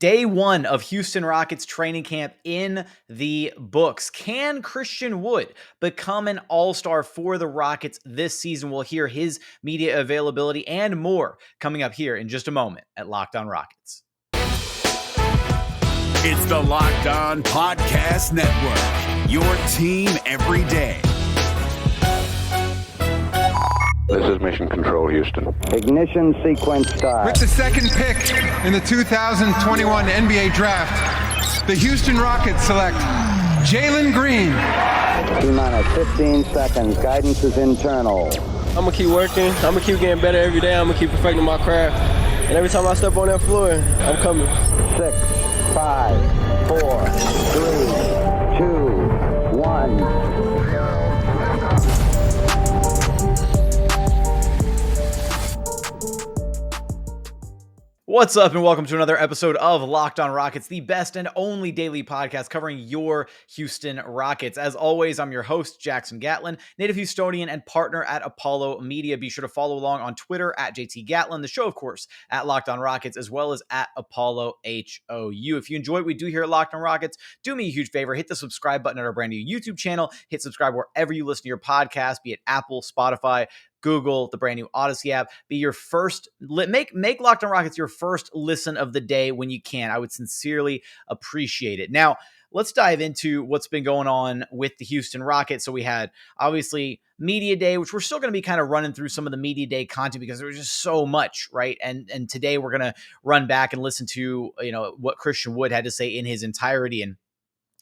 Day one of Houston Rockets training camp in the books. Can Christian Wood become an all-star for the Rockets this season? We'll hear his media availability and more coming up here in just a moment at Locked On Rockets. It's the Locked On Podcast Network, your team every day. This is Mission Control, Houston. Ignition sequence start. With the second pick in the 2021 NBA Draft, the Houston Rockets select Jalen Green. T-minus 15 seconds. Guidance is internal. I'm going to keep working. I'm going to keep getting better every day. I'm going to keep perfecting my craft. And every time I step on that floor, I'm coming. 6, 5, 4, 3, 2, 1. What's up, and welcome to another episode of Locked On Rockets, the best and only daily podcast covering your Houston Rockets. As always, I'm your host, Jackson Gatlin, native Houstonian and partner at Apollo Media. Be sure to follow along on Twitter at JT Gatlin, the show, of course, at Locked On Rockets, as well as at Apollo HOU. If you enjoy what we do here at Locked On Rockets, do me a huge favor, hit the subscribe button at our brand new YouTube channel, hit subscribe wherever you listen to your podcast, be it Apple, Spotify, Google, the brand new Odyssey app. Be your first, make Locked On Rockets your first listen of the day when you can. I would sincerely appreciate it. Now, let's dive into what's been going on with the Houston Rockets. So we had, obviously, Media Day, which we're still going to be kind of running through some of the Media Day content because there was just so much, right? And today we're going to run back and listen to, what Christian Wood had to say in his entirety and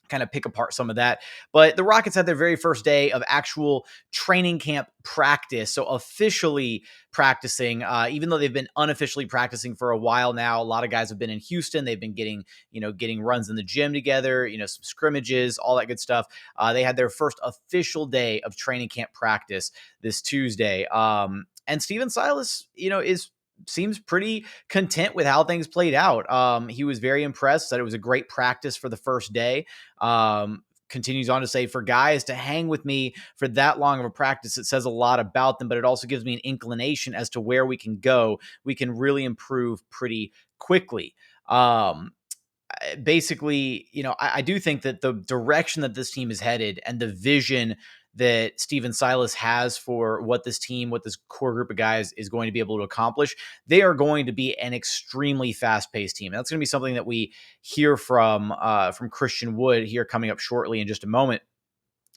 kind of pick apart some of that. But the Rockets had their very first day of actual training camp practice. So officially practicing, even though they've been unofficially practicing for a while now. A lot of guys have been in Houston. They've been getting runs in the gym together, some scrimmages, all that good stuff. They had their first official day of training camp practice this Tuesday. And Stephen Silas, seems pretty content with how things played out. He was very impressed, said it was a great practice for the first day. Continues on to say, for guys to hang with me for that long of a practice, it says a lot about them, but it also gives me an inclination as to where we can go. We can really improve pretty quickly. Basically, I do think that the direction that this team is headed and the vision that Stephen Silas has for what this team, what this core group of guys is going to be able to accomplish, they are going to be an extremely fast-paced team. And that's going to be something that we hear from Christian Wood here coming up shortly in just a moment,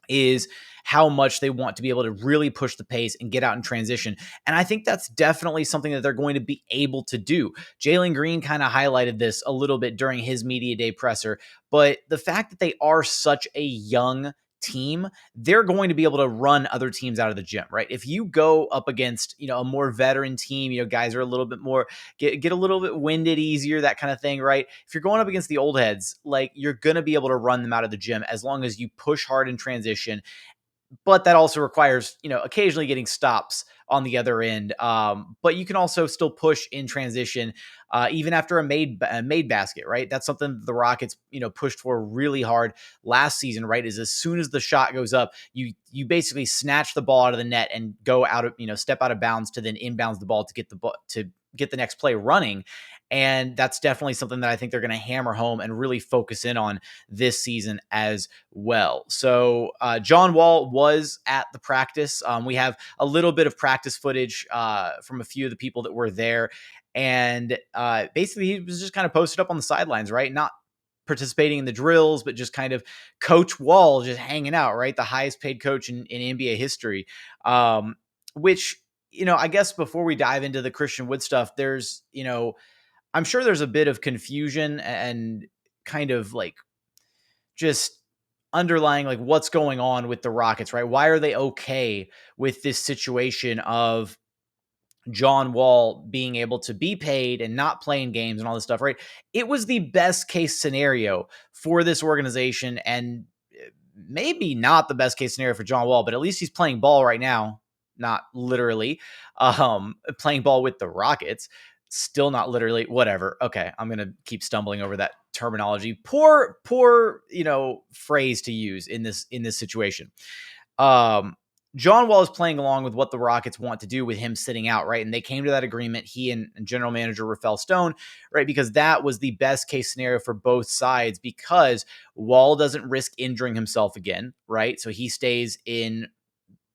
is how much they want to be able to really push the pace and get out in transition. And I think that's definitely something that they're going to be able to do. Jalen Green kind of highlighted this a little bit during his media day presser, but the fact that they are such a young team, they're going to be able to run other teams out of the gym, right? If you go up against, a more veteran team, guys are a little bit more, get a little bit winded easier, that kind of thing, right? If you're going up against the old heads, like, you're going to be able to run them out of the gym as long as you push hard in transition. But that also requires, occasionally getting stops on the other end. But you can also still push in transition, even after a made basket, right? That's something the Rockets, pushed for really hard last season, right? Is as soon as the shot goes up, you basically snatch the ball out of the net and go out of, step out of bounds to then inbounds the ball to get the next play running. And that's definitely something that I think they're going to hammer home and really focus in on this season as well. So John Wall was at the practice. We have a little bit of practice footage from a few of the people that were there. And basically he was just kind of posted up on the sidelines, right? Not participating in the drills, but just kind of Coach Wall just hanging out, right? The highest paid coach in NBA history, which, I guess before we dive into the Christian Wood stuff, there's, I'm sure there's a bit of confusion and kind of like just underlying like what's going on with the Rockets, right? Why are they okay with this situation of John Wall being able to be paid and not playing games and all this stuff, right? It was the best case scenario for this organization, and maybe not the best case scenario for John Wall, but at least he's playing ball right now, not literally playing ball with the Rockets. Still not literally, whatever. Okay, I'm going to keep stumbling over that terminology. Poor, phrase to use in this situation. John Wall is playing along with what the Rockets want to do with him sitting out, right? And they came to that agreement, he and general manager Rafael Stone, right? Because that was the best case scenario for both sides, because Wall doesn't risk injuring himself again, right? So he stays in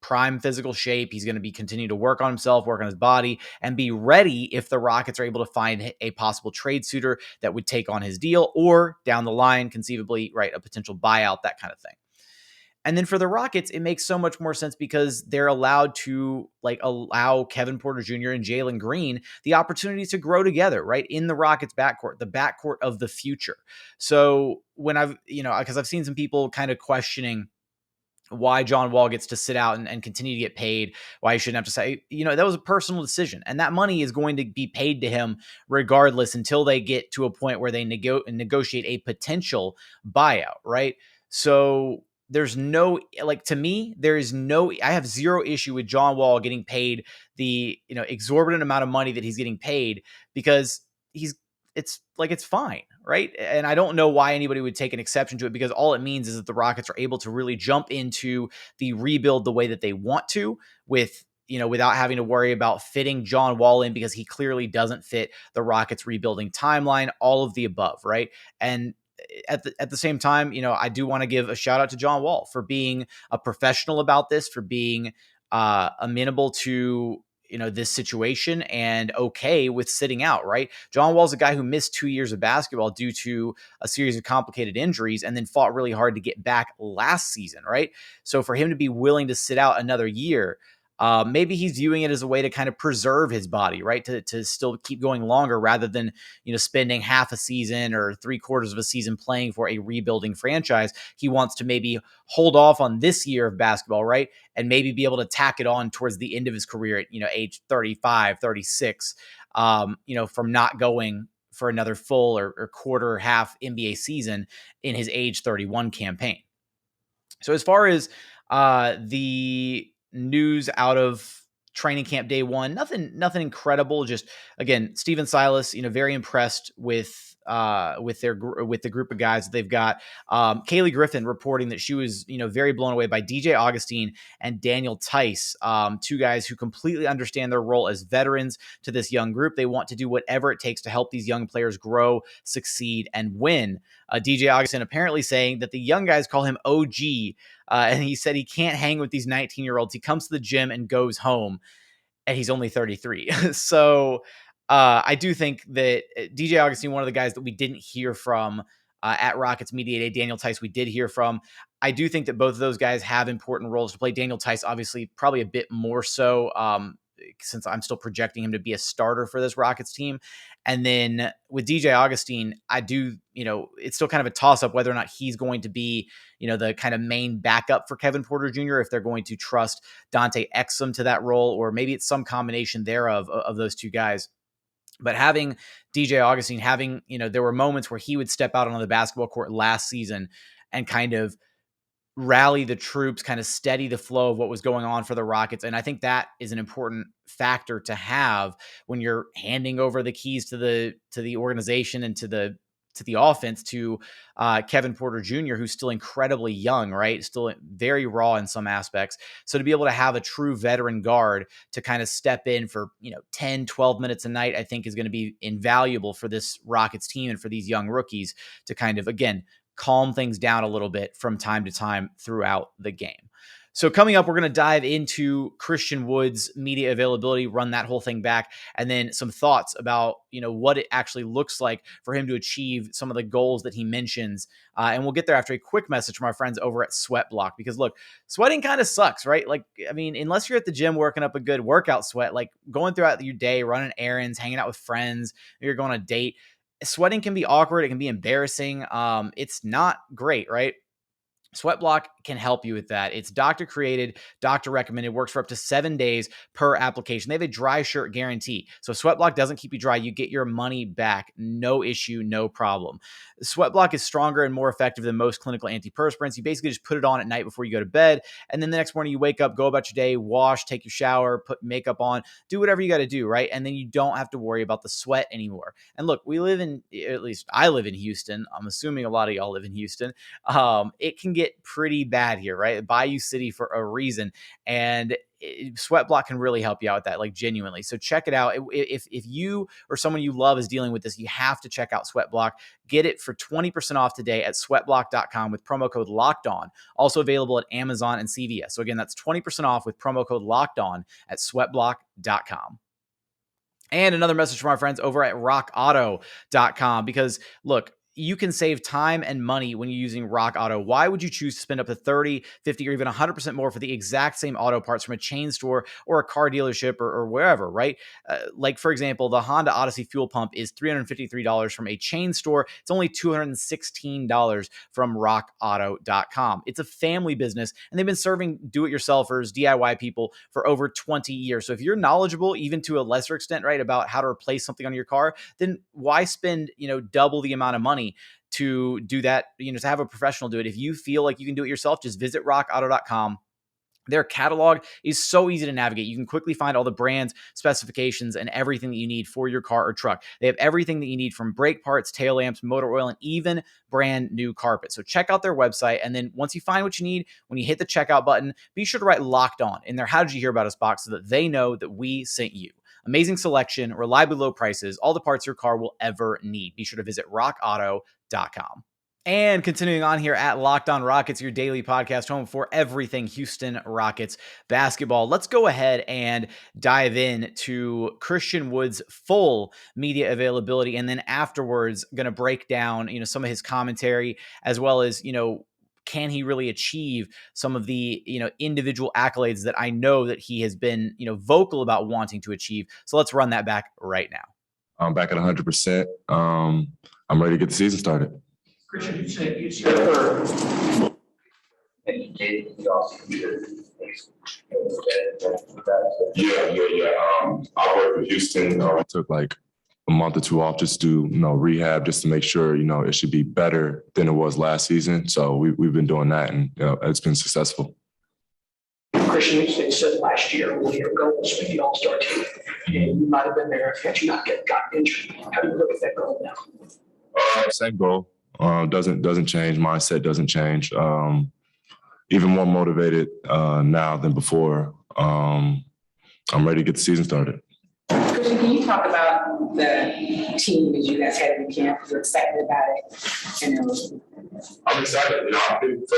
prime physical shape. He's going to be continue to work on himself, work on his body, and be ready if the Rockets are able to find a possible trade suitor that would take on his deal, or down the line, conceivably, right, a potential buyout, that kind of thing. And then for the Rockets, it makes so much more sense because they're allowed to allow Kevin Porter Jr. and Jalen Green the opportunity to grow together, right? In the Rockets backcourt, the backcourt of the future. So when because I've seen some people kind of questioning why John Wall gets to sit out and continue to get paid, why he shouldn't have to say, that was a personal decision. And that money is going to be paid to him regardless until they get to a point where they negotiate a potential buyout, right? So there's no, to me, I have zero issue with John Wall getting paid the, exorbitant amount of money that he's getting paid, because it's fine, right? And I don't know why anybody would take an exception to it, because all it means is that the Rockets are able to really jump into the rebuild the way that they want to, with without having to worry about fitting John Wall in, because he clearly doesn't fit the Rockets rebuilding timeline, all of the above, right? And at the same time, I do want to give a shout out to John Wall for being a professional about this, for being amenable to this situation and okay with sitting out, right? John Wall's a guy who missed 2 years of basketball due to a series of complicated injuries, and then fought really hard to get back last season, right? So for him to be willing to sit out another year, maybe he's viewing it as a way to kind of preserve his body, right? To still keep going longer, rather than, spending half a season or 3/4 of a season playing for a rebuilding franchise. He wants to maybe hold off on this year of basketball, right? And maybe be able to tack it on towards the end of his career at, age 35, 36, from not going for another full or quarter, half NBA season in his age 31 campaign. So as far as the news out of training camp day one, nothing incredible. Just, again, Stephen Silas, very impressed with the group of guys that they've got. Kaylee Griffin reporting that she was, very blown away by DJ Augustine and Daniel Tice, two guys who completely understand their role as veterans to this young group. They want to do whatever it takes to help these young players grow, succeed, and win. DJ Augustine apparently saying that the young guys call him OG, and he said he can't hang with these 19-year-olds. He comes to the gym and goes home, and he's only 33. So I do think that DJ Augustine, one of the guys that we didn't hear from at Rockets Media Day, Daniel Tice, we did hear from. I do think that both of those guys have important roles to play. Daniel Tice, obviously, probably a bit more so, since I'm still projecting him to be a starter for this Rockets team. And then with DJ Augustine, I do, it's still kind of a toss-up whether or not he's going to be, the kind of main backup for Kevin Porter Jr., if they're going to trust Dante Exum to that role, or maybe it's some combination thereof of those two guys. But having DJ Augustine, there were moments where he would step out on the basketball court last season and kind of rally the troops, kind of steady the flow of what was going on for the Rockets. And I think that is an important factor to have when you're handing over the keys to the organization and to the offense to Kevin Porter Jr., who's still incredibly young, right? Still very raw in some aspects. So to be able to have a true veteran guard to kind of step in for, 10, 12 minutes a night, I think is going to be invaluable for this Rockets team and for these young rookies to kind of, again, calm things down a little bit from time to time throughout the game. So coming up, we're going to dive into Christian Wood's media availability, run that whole thing back, and then some thoughts about, what it actually looks like for him to achieve some of the goals that he mentions. And we'll get there after a quick message from our friends over at Sweat Block, because look, sweating kind of sucks, right? Unless you're at the gym working up a good workout sweat, like going throughout your day, running errands, hanging out with friends, you're going on a date, sweating can be awkward. It can be embarrassing. It's not great, right? Sweat Block can help you with that. It's doctor created, doctor recommended, works for up to 7 days per application. They have a dry shirt guarantee. So Sweat Block doesn't keep you dry. You get your money back. No issue, no problem. Sweat Block is stronger and more effective than most clinical antiperspirants. You basically just put it on at night before you go to bed. And then the next morning you wake up, go about your day, wash, take your shower, put makeup on, do whatever you got to do, right? And then you don't have to worry about the sweat anymore. And look, at least I live in Houston. I'm assuming a lot of y'all live in Houston. It can get pretty bad here, right? Bayou City for a reason. And Sweatblock can really help you out with that, like genuinely. So check it out. If you or someone you love is dealing with this, you have to check out Sweatblock. Get it for 20% off today at sweatblock.com with promo code Locked On. Also available at Amazon and CVS. So again, that's 20% off with promo code Locked On at sweatblock.com. And another message from our friends over at rockauto.com, because look, you can save time and money when you're using Rock Auto. Why would you choose to spend up to 30, 50, or even 100% more for the exact same auto parts from a chain store or a car dealership or wherever, right? Like, for example, the Honda Odyssey fuel pump is $353 from a chain store. It's only $216 from rockauto.com. It's a family business, and they've been serving do-it-yourselfers, DIY people for over 20 years. So if you're knowledgeable, even to a lesser extent, right, about how to replace something on your car, then why spend, double the amount of money to do that, to have a professional do it? If you feel like you can do it yourself, just visit rockauto.com. Their catalog is so easy to navigate. You can quickly find all the brands, specifications, and everything that you need for your car or truck. They have everything that you need, from brake parts, tail lamps, motor oil, and even brand new carpet. So check out their website. And then once you find what you need, when you hit the checkout button, be sure to write Locked On in their How Did You Hear About Us box so that they know that we sent you. Amazing selection, reliably low prices, all the parts your car will ever need. Be sure to visit rockauto.com. And continuing on here at Locked On Rockets, your daily podcast home for everything Houston Rockets basketball. Let's go ahead and dive in to Christian Wood's full media availability. And then afterwards, going to break down, some of his commentary, as well as, can he really achieve some of the, individual accolades that I know that he has been, vocal about wanting to achieve. So let's run that back right now. I'm back at 100%. I'm ready to get the season started. Christian, you said Yeah. I worked with Houston. I took like a month or two off just to rehab, just to make sure it should be better than it was last season. So we've been doing that, and it's been successful. Christian, you said last year when your goal was to be the All-Star team, and you might have been there had you not gotten injured. How do you look at that goal now? Same goal. Doesn't change. Mindset doesn't change. Even more motivated now than before. I'm ready to get the season started. Christian, can you talk about the team that you guys had in camp? You're excited about it. I'm excited. I think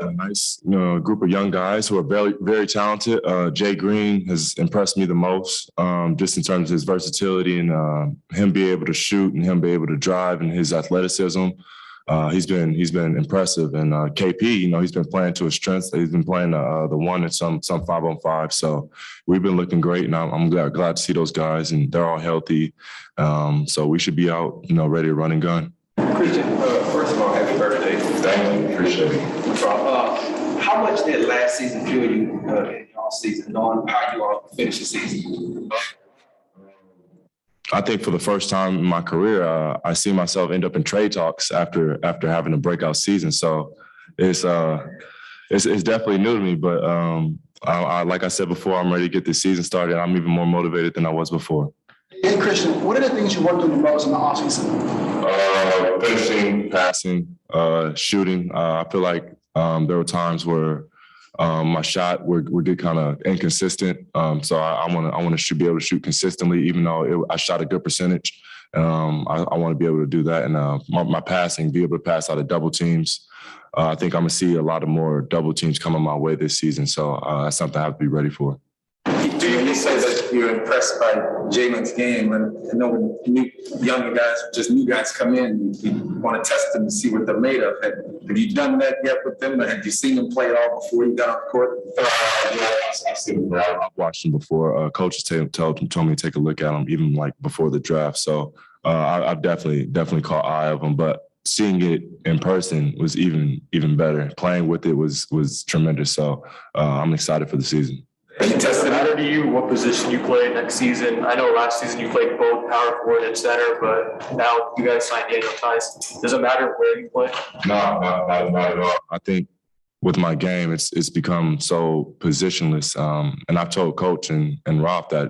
a nice group of young guys who are very, very talented. Jay Green has impressed me the most, just in terms of his versatility and him being able to shoot and him being able to drive and his athleticism. He's been impressive, and KP, he's been playing to his strengths. He's been playing the one and some 5-on-5. So we've been looking great, and I'm glad to see those guys, and they're all healthy. So we should be out, ready to run and gun. Christian, first of all, happy birthday! Thank you, appreciate it. How much did last season fuel you in your season, knowing how you all finish the season? I think for the first time in my career, I see myself end up in trade talks after having a breakout season. So it's definitely new to me. But like I said before, I'm ready to get this season started. I'm even more motivated than I was before. Hey, Christian, what are the things you worked on the most in the offseason? Finishing, passing, shooting. I feel like there were times where my shot would get kind of inconsistent. So I want to be able to shoot consistently, even though I shot a good percentage. I want to be able to do that. And my passing, be able to pass out of double teams. I think I'm going to see a lot of more double teams coming my way this season. So that's something I have to be ready for. Do you say that you're impressed by Jalen's game? And I know when younger guys, just new guys come in, you want to test them to see what they're made of. Have you done that yet with them? Or have you seen them play it all before you got on the court? I've seen them. I've watched them before. Coaches told me to take a look at them, even like before the draft. So I've definitely caught eye of them. But seeing it in person was even better. Playing with it was tremendous. So I'm excited for the season. Does it matter to you what position you play next season? I know last season you played both power forward and center, but now you guys signed Daniel Tice. Does it matter where you play? No, not at all. I think with my game, it's become so positionless. And I've told Coach and Rob that,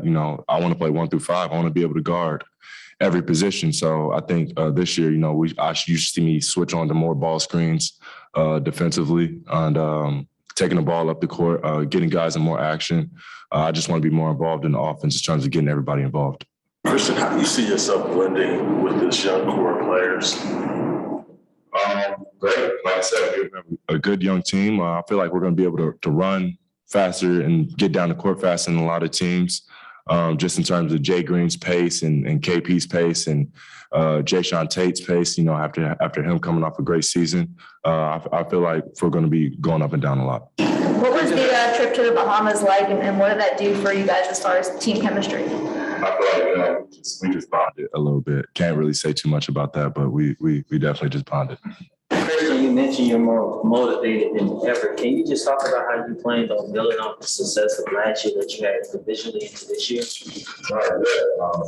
I want to play 1 through 5. I want to be able to guard every position. So I think this year, you should see me switch on to more ball screens, defensively and taking the ball up the court, getting guys in more action. I just want to be more involved in the offense in terms of getting everybody involved. Christian, how do you see yourself blending with this young core of players? Great. Like I said, we have a good young team. I feel like we're going to be able to run faster and get down the court faster than a lot of teams, just in terms of Jay Green's pace and KP's pace and Jae'Sean Tate's pace. You know, after him coming off a great season, I feel like we're going to be going up and down a lot. What was the trip to the Bahamas like, and what did that do for you guys as far as team chemistry? I feel like we just bonded a little bit. Can't really say too much about that, but we definitely just bonded. Christian, you mentioned you're more motivated than ever. Can you just talk about how you planned on building off the success of last year that you had provisionally into this year?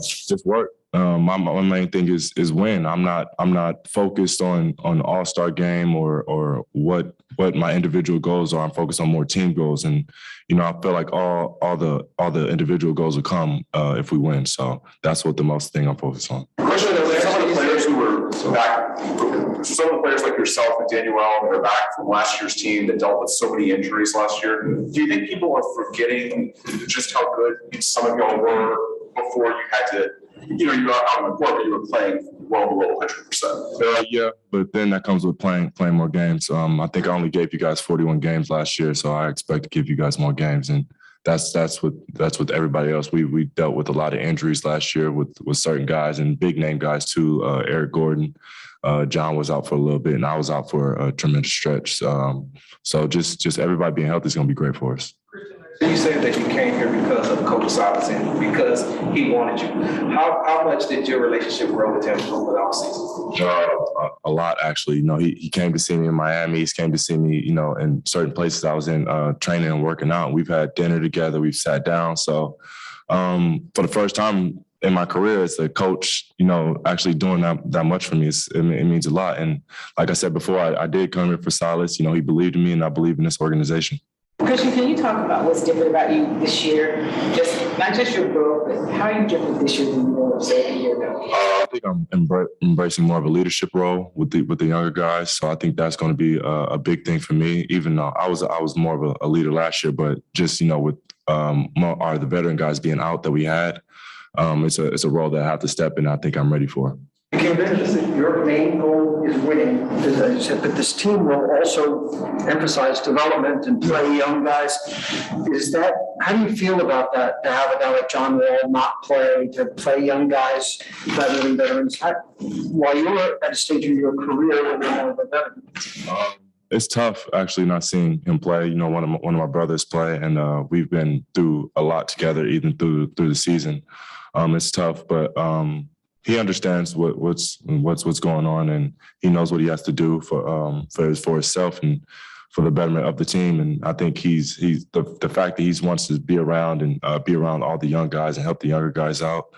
Just work. My main thing is win. I'm not focused on all-star game or what my individual goals are. I'm focused on more team goals, and you know I feel like all the individual goals will come if we win. So that's what the most thing I'm focused on. Question: some of the players who were back, some of the players like yourself and Daniel Allen that are back from last year's team that dealt with so many injuries last year. Do you think people are forgetting just how good some of y'all were before you had to? You know, you were out on the court, but you were playing well below 100%. Yeah, but then that comes with playing more games. I think I only gave you guys 41 games last year, so I expect to give you guys more games, and that's with everybody else. We dealt with a lot of injuries last year with certain guys and big name guys too. Eric Gordon, John was out for a little bit, and I was out for a tremendous stretch. So just everybody being healthy is going to be great for us. You said that you came here because of Coach Silas and because he wanted you. How much did your relationship grow with him over the offseason? A lot, actually. You know, he came to see me in Miami. He came to see me, you know, in certain places I was in training and working out. We've had dinner together. We've sat down. So for the first time in my career as a coach, you know, actually doing that much for me, it means a lot. And like I said before, I did come here for Silas. You know, he believed in me, and I believe in this organization. Christian, can you talk about what's different about you this year? Not just your growth, but how are you different this year than you were, say, a year ago? I think I'm embracing more of a leadership role with the younger guys. So I think that's going to be a big thing for me. Even though I was more of a leader last year, but just, you know, with the veteran guys being out that we had, it's a role that I have to step in. I think I'm ready for. You came in as your main goal is winning, as I said, but this team will also emphasize development and play young guys. How do you feel about that, to have a guy like John Wall not play, to play young guys rather than veterans? While you were at a stage in your career when you were a veteran? It's tough actually not seeing him play. You know, one of my brothers play, and we've been through a lot together, even through the season. It's tough, but he understands what's going on, and he knows what he has to do for himself and for the betterment of the team. And I think he's the fact that he wants to be around and be around all the young guys and help the younger guys out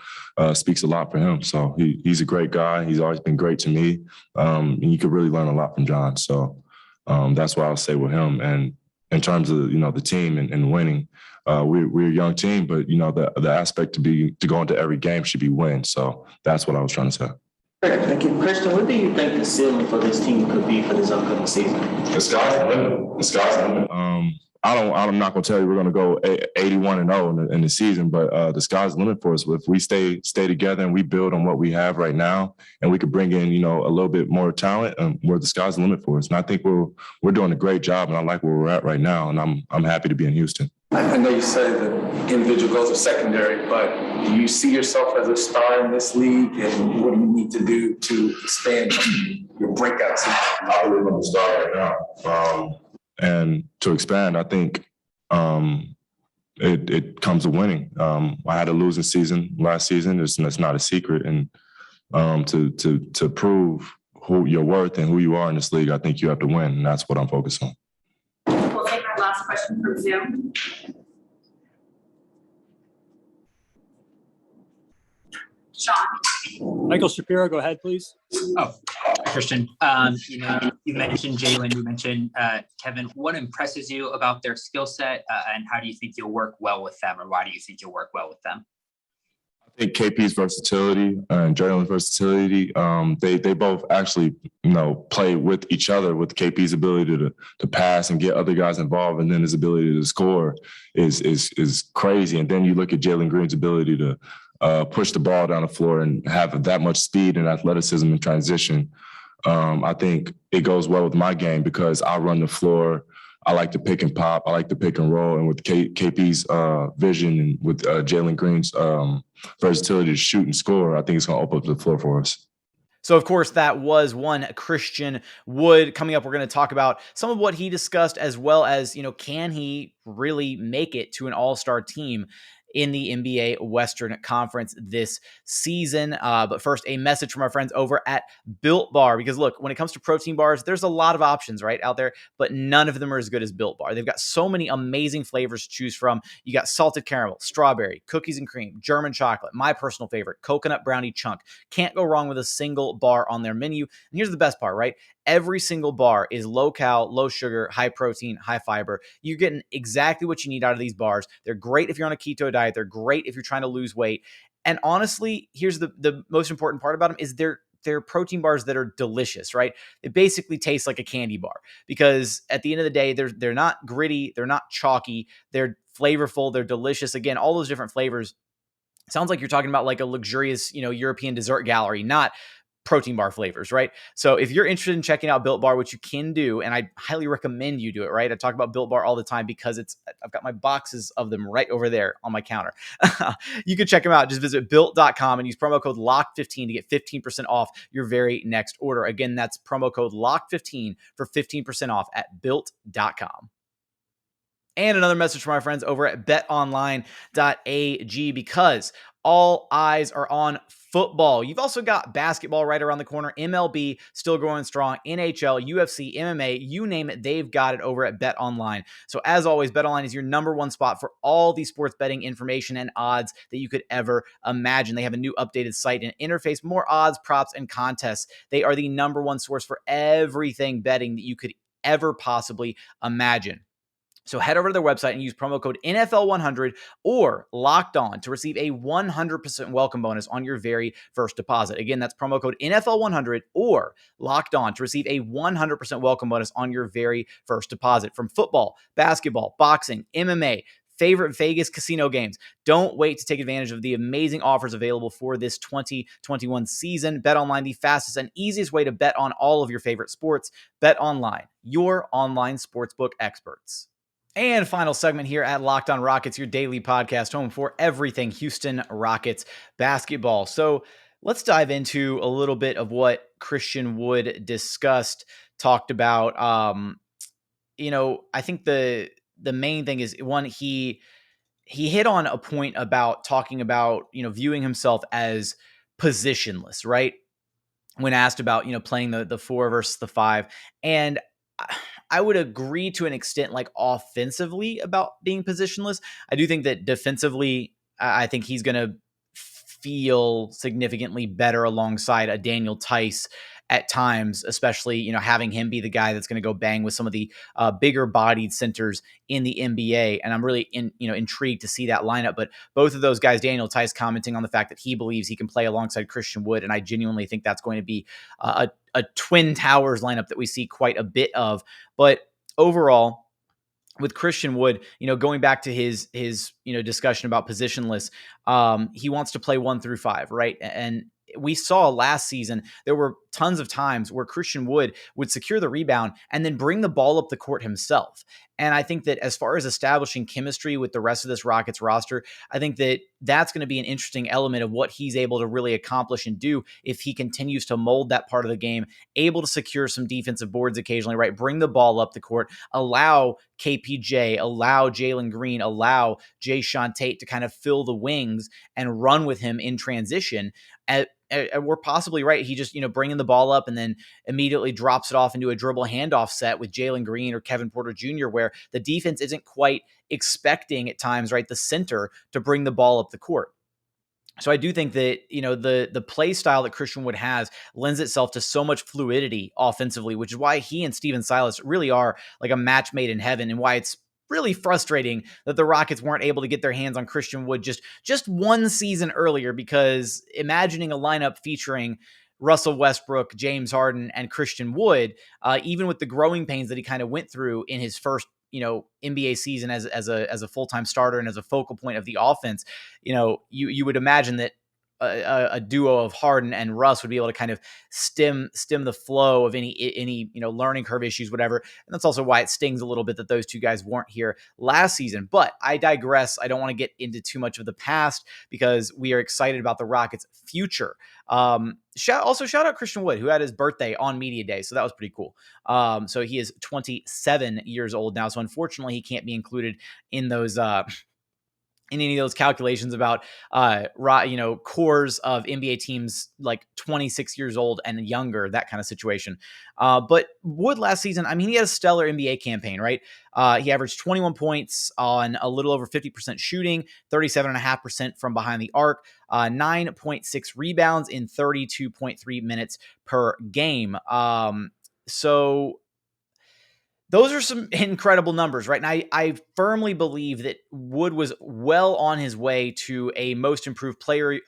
speaks a lot for him. So he's a great guy. He's always been great to me, and you could really learn a lot from John. So that's what I'll say with him. And in terms of, you know, the team and winning. We're a young team, but you know the aspect to go into every game should be win. So that's what I was trying to say. Thank you, Christian. What do you think the ceiling for this team could be for this upcoming season? The sky's the limit. The sky's the limit. I'm not going to tell you we're going to go 81-0 in the season, but the sky's the limit for us. If we stay together and we build on what we have right now, and we could bring in, you know, a little bit more talent, where the sky's the limit for us. And I think we're doing a great job, and I like where we're at right now, and I'm happy to be in Houston. I know you say that individual goals are secondary, but do you see yourself as a star in this league, and what do you need to do to expand your breakout season? I believe I'm a star right now. And to expand, I think it comes to winning. I had a losing season last season. That's not a secret. And to prove who your worth and who you are in this league, I think you have to win, and that's what I'm focused on. We'll take our last question from Zoom. Sean. Michael Shapiro, go ahead, please. Oh, Christian, you mentioned Jalen, you mentioned Kevin. What impresses you about their skill set, and how do you think you'll work well with them, or why do you think you'll work well with them? I think KP's versatility and Jalen's versatility, they both actually, play with each other, with KP's ability to pass and get other guys involved, and then his ability to score is crazy. And then you look at Jalen Green's ability to push the ball down the floor and have that much speed and athleticism in transition. I think it goes well with my game because I run the floor. I like to pick and pop. I like to pick and roll. And with KP's vision and with Jalen Green's versatility to shoot and score, I think it's going to open up the floor for us. So, of course, that was one Christian Wood. Coming up, we're going to talk about some of what he discussed, as well as, can he really make it to an all-star team in the NBA Western Conference this season. But first, a message from our friends over at Built Bar, because look, when it comes to protein bars, there's a lot of options right out there, but none of them are as good as Built Bar. They've got so many amazing flavors to choose from. You got salted caramel, strawberry, cookies and cream, German chocolate, my personal favorite, coconut brownie chunk. Can't go wrong with a single bar on their menu. And here's the best part, right? Every single bar is low cal, low sugar, high protein, high fiber. You're getting exactly what you need out of these bars. They're great if you're on a keto diet. They're great if you're trying to lose weight. And honestly, here's the most important part about them is they're protein bars that are delicious, right? It basically tastes like a candy bar because at the end of the day, they're not gritty, they're not chalky, they're flavorful, they're delicious. Again, all those different flavors. Sounds like you're talking about like a luxurious, European dessert gallery, not protein bar flavors, right? So if you're interested in checking out Built Bar, which you can do, and I highly recommend you do it, right? I talk about Built Bar all the time because I've got my boxes of them right over there on my counter. You can check them out. Just visit built.com and use promo code LOCK15 to get 15% off your very next order. Again, that's promo code LOCK15 for 15% off at built.com. And another message from our friends over at betonline.ag, because all eyes are on football. You've also got basketball right around the corner, MLB still growing strong, NHL, UFC, MMA, you name it, they've got it over at BetOnline. So as always, BetOnline is your number one spot for all the sports betting information and odds that you could ever imagine. They have a new updated site and interface, more odds, props, and contests. They are the number one source for everything betting that you could ever possibly imagine. So head over to their website and use promo code NFL100 or Locked On to receive a 100% welcome bonus on your very first deposit. Again, that's promo code NFL100 or Locked On to receive a 100% welcome bonus on your very first deposit. From football, basketball, boxing, MMA, favorite Vegas casino games. Don't wait to take advantage of the amazing offers available for this 2021 season. BetOnline, the fastest and easiest way to bet on all of your favorite sports. BetOnline, your online sportsbook experts. And final segment here at Locked On Rockets, your daily podcast home for everything Houston Rockets basketball. So let's dive into a little bit of what Christian Wood talked about. I think the main thing is, one, he hit on a point about talking about, viewing himself as positionless, right? When asked about, playing the 4 versus the 5. And I would agree to an extent, like offensively, about being positionless. I do think that defensively, I think he's going to feel significantly better alongside a Daniel Tice at times, especially, having him be the guy that's going to go bang with some of the bigger bodied centers in the NBA. And I'm really intrigued to see that lineup. But both of those guys, Daniel Tice commenting on the fact that he believes he can play alongside Christian Wood. And I genuinely think that's going to be a Twin Towers lineup that we see quite a bit of. But overall, with Christian Wood, going back to his discussion about positionless, he wants to play 1 through 5, right? And we saw last season, there were tons of times where Christian Wood would secure the rebound and then bring the ball up the court himself. And I think that as far as establishing chemistry with the rest of this Rockets roster, I think that that's going to be an interesting element of what he's able to really accomplish and do if he continues to mold that part of the game, able to secure some defensive boards occasionally, right? Bring the ball up the court, allow KPJ, allow Jalen Green, allow Jae'Sean Tate to kind of fill the wings and run with him in transition. We're possibly right. He just, bringing the ball up and then immediately drops it off into a dribble handoff set with Jalen Green or Kevin Porter Jr., where the defense isn't quite expecting at times, right, the center to bring the ball up the court. So I do think that, the play style that Christian Wood has lends itself to so much fluidity offensively, which is why he and Steven Silas really are like a match made in heaven, and why it's really frustrating that the Rockets weren't able to get their hands on Christian Wood just one season earlier, because imagining a lineup featuring Russell Westbrook, James Harden, and Christian Wood, even with the growing pains that he kind of went through in his first NBA season as a full-time starter and as a focal point of the offense, you would imagine that a duo of Harden and Russ would be able to kind of stem the flow of any learning curve issues, whatever. And that's also why it stings a little bit that those two guys weren't here last season. But I digress. I don't want to get into too much of the past, because we are excited about the Rockets' future. Shout out Christian Wood, who had his birthday on Media Day, so that was pretty cool. So he is 27 years old now. So unfortunately, he can't be included in those in any of those calculations about cores of NBA teams like 26 years old and younger, that kind of situation. But Wood last season, I mean, he had a stellar NBA campaign, right? He averaged 21 points on a little over 50% shooting, 37.5% from behind the arc, 9.6 rebounds in 32.3 minutes per game. So those are some incredible numbers, right? And I firmly believe that Wood was well on his way to a most improved player,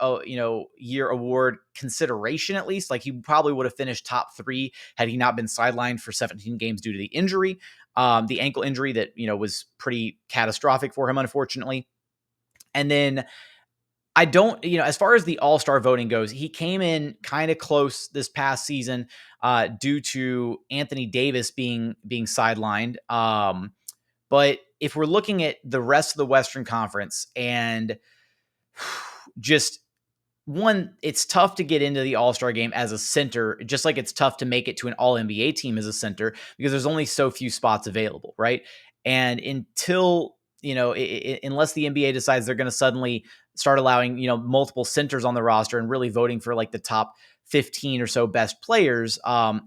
year award consideration, at least. Like, he probably would have finished top 3 had he not been sidelined for 17 games due to the injury, the ankle injury that, was pretty catastrophic for him, unfortunately. And then I don't, as far as the all-star voting goes, he came in kind of close this past season due to Anthony Davis being sidelined. But if we're looking at the rest of the Western Conference, and just one, it's tough to get into the all-star game as a center, just like it's tough to make it to an all-NBA team as a center, because there's only so few spots available, right? And until, unless the NBA decides they're going to suddenly start allowing, multiple centers on the roster and really voting for like the top 15 or so best players,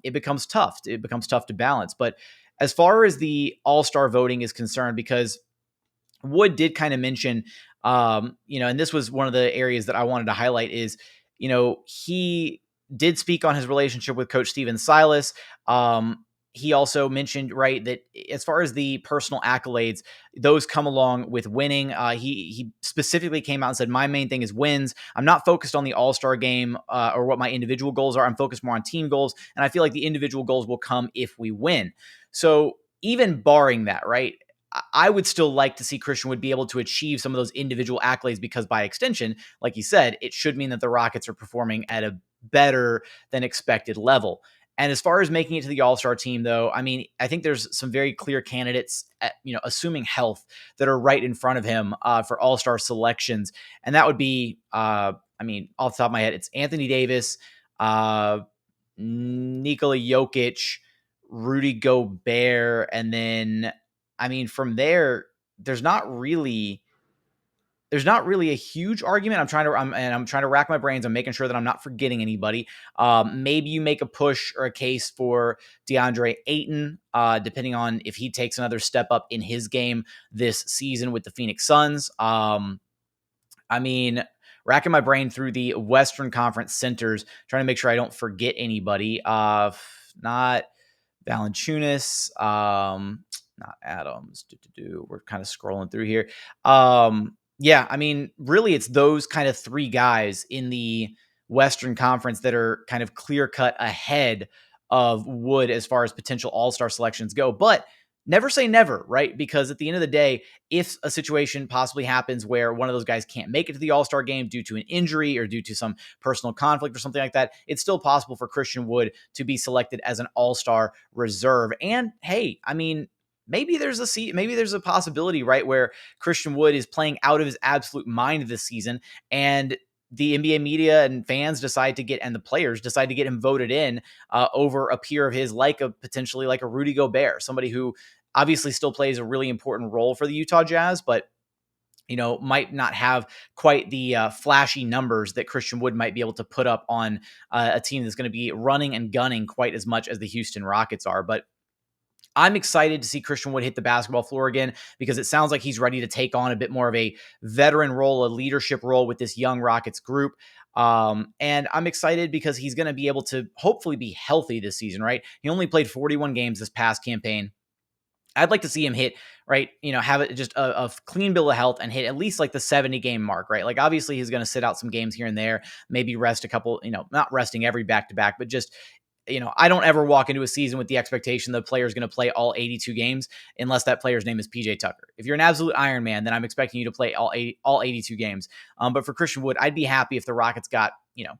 it becomes tough. It becomes tough to balance. But as far as the all-star voting is concerned, because Wood did kind of mention, and this was one of the areas that I wanted to highlight is, he did speak on his relationship with Coach Stephen Silas. He also mentioned, right, that as far as the personal accolades, those come along with winning. He specifically came out and said, my main thing is wins. I'm not focused on the all-star game or what my individual goals are. I'm focused more on team goals. And I feel like the individual goals will come if we win. So even barring that, right, I would still like to see Christian Wood be able to achieve some of those individual accolades, because by extension, like you said, it should mean that the Rockets are performing at a better than expected level. And as far as making it to the all-star team, though, I mean, I think there's some very clear candidates, assuming health, that are right in front of him for all-star selections. And that would be, off the top of my head, it's Anthony Davis, Nikola Jokic, Rudy Gobert, and then, from there, there's not really a huge argument. I'm trying to rack my brains. I'm making sure that I'm not forgetting anybody. Maybe you make a push or a case for DeAndre Ayton, depending on if he takes another step up in his game this season with the Phoenix Suns. Racking my brain through the Western Conference centers, trying to make sure I don't forget anybody. Not Valanciunas, not Adams. We're kind of scrolling through here. Really, it's those kind of 3 guys in the Western Conference that are kind of clear-cut ahead of Wood as far as potential all-star selections go. But never say never, right? Because at the end of the day, if a situation possibly happens where one of those guys can't make it to the all-star game due to an injury or due to some personal conflict or something like that, it's still possible for Christian Wood to be selected as an all-star reserve. And hey, maybe there's a possibility, right, where Christian Wood is playing out of his absolute mind this season, and the NBA media and fans and the players decide to get him voted in over a peer of his, potentially like a Rudy Gobert, somebody who obviously still plays a really important role for the Utah Jazz, but might not have quite the flashy numbers that Christian Wood might be able to put up on a team that's going to be running and gunning quite as much as the Houston Rockets are. But I'm excited to see Christian Wood hit the basketball floor again, because it sounds like he's ready to take on a bit more of a veteran role, a leadership role with this young Rockets group. And I'm excited because he's going to be able to hopefully be healthy this season, right? He only played 41 games this past campaign. I'd like to see him hit, right, have it just a clean bill of health and hit at least like the 70 game mark, right? Like obviously he's going to sit out some games here and there, maybe rest a couple, not resting every back to back, but just, I don't ever walk into a season with the expectation the player is going to play all 82 games unless that player's name is PJ Tucker. If you're an absolute Iron Man, then I'm expecting you to play all 82 games. But for Christian Wood, I'd be happy if the Rockets got,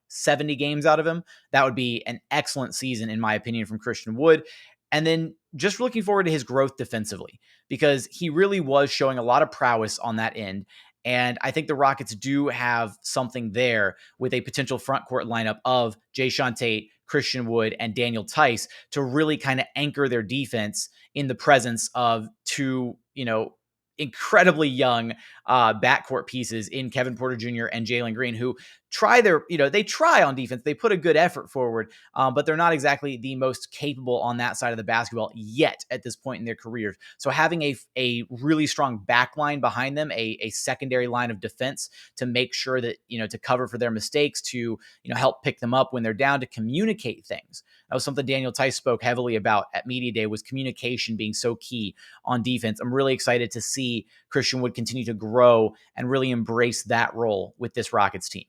70 games out of him. That would be an excellent season, in my opinion, from Christian Wood. And then just looking forward to his growth defensively, because he really was showing a lot of prowess on that end. And I think the Rockets do have something there with a potential front court lineup of Jae'Sean Tate, Christian Wood, and Daniel Tice to really kind of anchor their defense in the presence of two, incredibly young backcourt pieces in Kevin Porter Jr. and Jalen Green, who they try on defense. They put a good effort forward, but they're not exactly the most capable on that side of the basketball yet at this point in their careers. So having a really strong back line behind them, a secondary line of defense to make sure that, to cover for their mistakes, to, help pick them up when they're down, to communicate things. That was something Daniel Tice spoke heavily about at Media Day, was communication being so key on defense. I'm really excited to see Christian Wood continue to grow and really embrace that role with this Rockets team.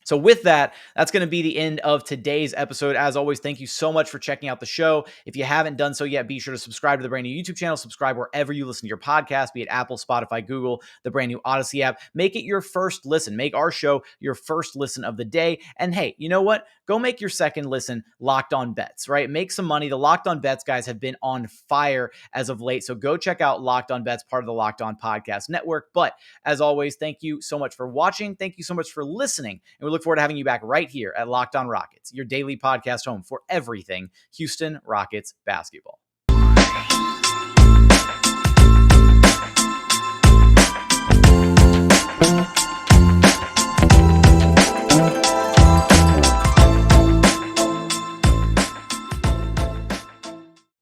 So with that, that's going to be the end of today's episode. As always, thank you so much for checking out the show. If you haven't done so yet, be sure to subscribe to the brand new YouTube channel. Subscribe wherever you listen to your podcast, be it Apple, Spotify, Google, the brand new Odyssey app. Make it your first listen. Make our show your first listen of the day. And hey, you know what? Go make your second listen Locked On Bets, right? Make some money. The Locked On Bets guys have been on fire as of late. So go check out Locked On Bets, part of the Locked On Podcast Network. But as always, thank you so much for watching. Thank you so much for listening. And we look forward to having you back right here at Locked On Rockets, your daily podcast home for everything Houston Rockets basketball.